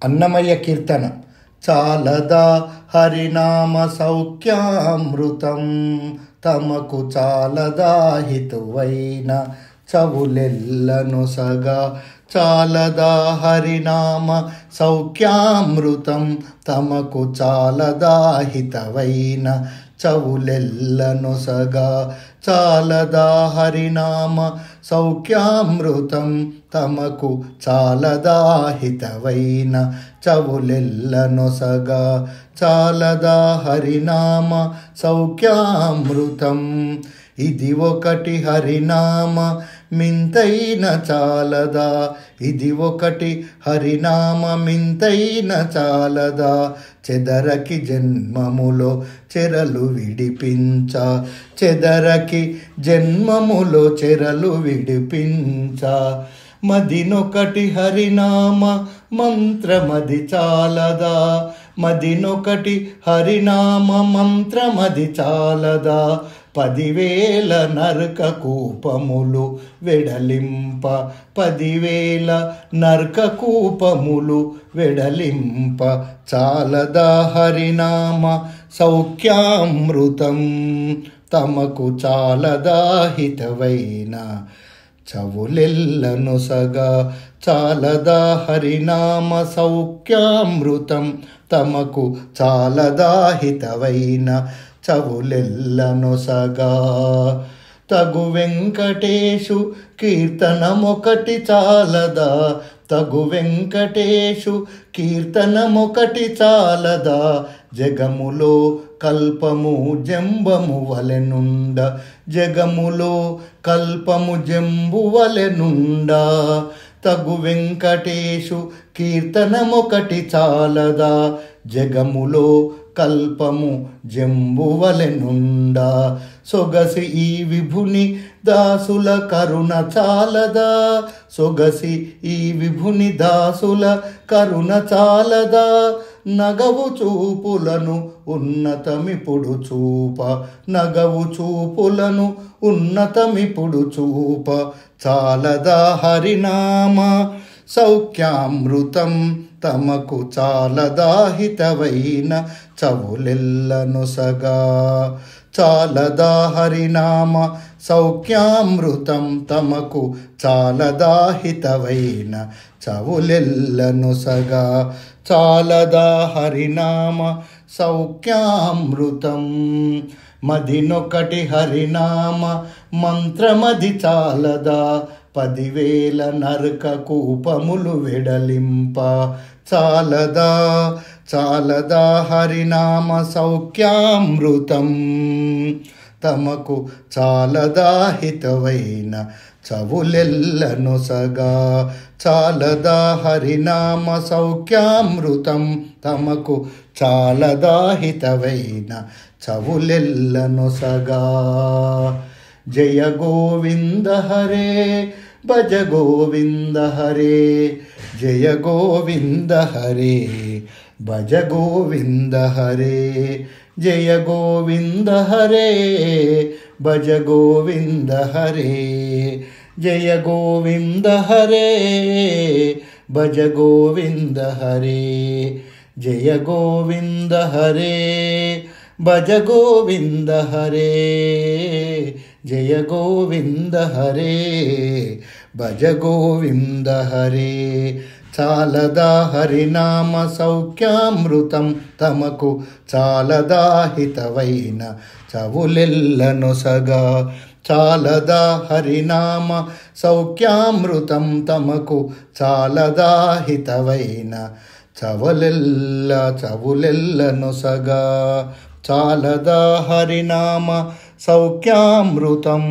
అన్నమయ్య కీర్తన. చాలదా హరినామ సౌఖ్యామృతం, తమకు చాలదా హితువైన చవులెల్లనొసగా. చాలదా హరినామ సౌఖ్యామృతం, తమకు చాలదా హితవైన చవులెల్లనొసగా. చాలదా హరినామ సౌఖ్యామృతం, తమకు చాలదా హితవైన చవులెల్లనొసగా. చాలదా హరినామ సౌఖ్యామృతం, ఇది ఒకటి హరినామ మింతైన చాలదా. ఇది ఒకటి హరినామ మింతైన చాలదా. చెదరకి జన్మములో చెరలు విడిపించ, చెదరకి జన్మములో చెరలు విడిపించ. మదినొకటి హరినామ మంత్రమది చాలదా. మదినొకటి హరినామ మంత్రమది చాలదా. 10,000 నరక కూపములు వెడలింప, 10,000 నరక కూపములు వెడలింప. చాలదా హరినామ సౌఖ్యామృతం, తమకు చాలదా హితవైన చవులెల్లనొసగా. చాలదా హరినామ సౌఖ్యామృతం, తమకు చాలదా హితవైన చవులెల్లనొసగా. తగు వెంకటేశు కీర్తనమొకటి చాలదా. తగు వెంకటేశు కీర్తనమొకటి చాలదా. జగములో కల్పము జంబము వలెనుండ, జగములో కల్పము జంబు వలెనుండ. తగు వెంకటేశు కీర్తనమొకటి చాలదా. జగములో కల్పము జంబువలెనుండ. సొగసి ఈ విభుని దాసుల కరుణ చాలదా. సొగసి ఈ విభుని దాసుల కరుణ చాలదా. నగవు చూపులను ఉన్నతమిపుడు చూప, నగవు చూపులను ఉన్నతమిపుడు చూప. చాలదా హరినామ సౌఖ్యామృతం, తమకు చాలదా హితవైన చవులెల్లనొసగా. చాలదా హరినామ సౌఖ్యామృతం, తమకు చాలదా హితవైన చవులెల్లనొసగా. చాలదా హరినామ సౌఖ్యామృతం, మదినొకటి హరినామ మంత్రమది చాలదా. 10,000 నరక కూపములు వెడలింప. చాలదా చాలదా హరినామ సౌఖ్యామృతం, తమకు చాలదా హితవైన చవులెల్లనొసగా. చాలదా హరినామ సౌఖ్యామృతం, తమకు చాలదా హితవైన చవులెల్లనొసగా. జయ గోవింద హరే భజ గోవింద హరే. జయ గోవింద హరే భజ గోవింద హరే. జయ గోవింద హరే భజ గోవింద హరే. జయ గోవింద హరే భజ గోవింద హరే. జయ గోవింద హరే భజ గోవింద హరే. జయ గోవింద హరే భజ గోవింద హరే. చాలదా హరినామ సౌఖ్యామృతం, తమకు చాలదా హితవైన చవులెల్లనొసగా. చాలదా హరినామ సౌఖ్యామృతం, తమకు చాలదా హితవైన చవులెల్లనొసగా. చాలదా హరినామ సౌఖ్యామృతం.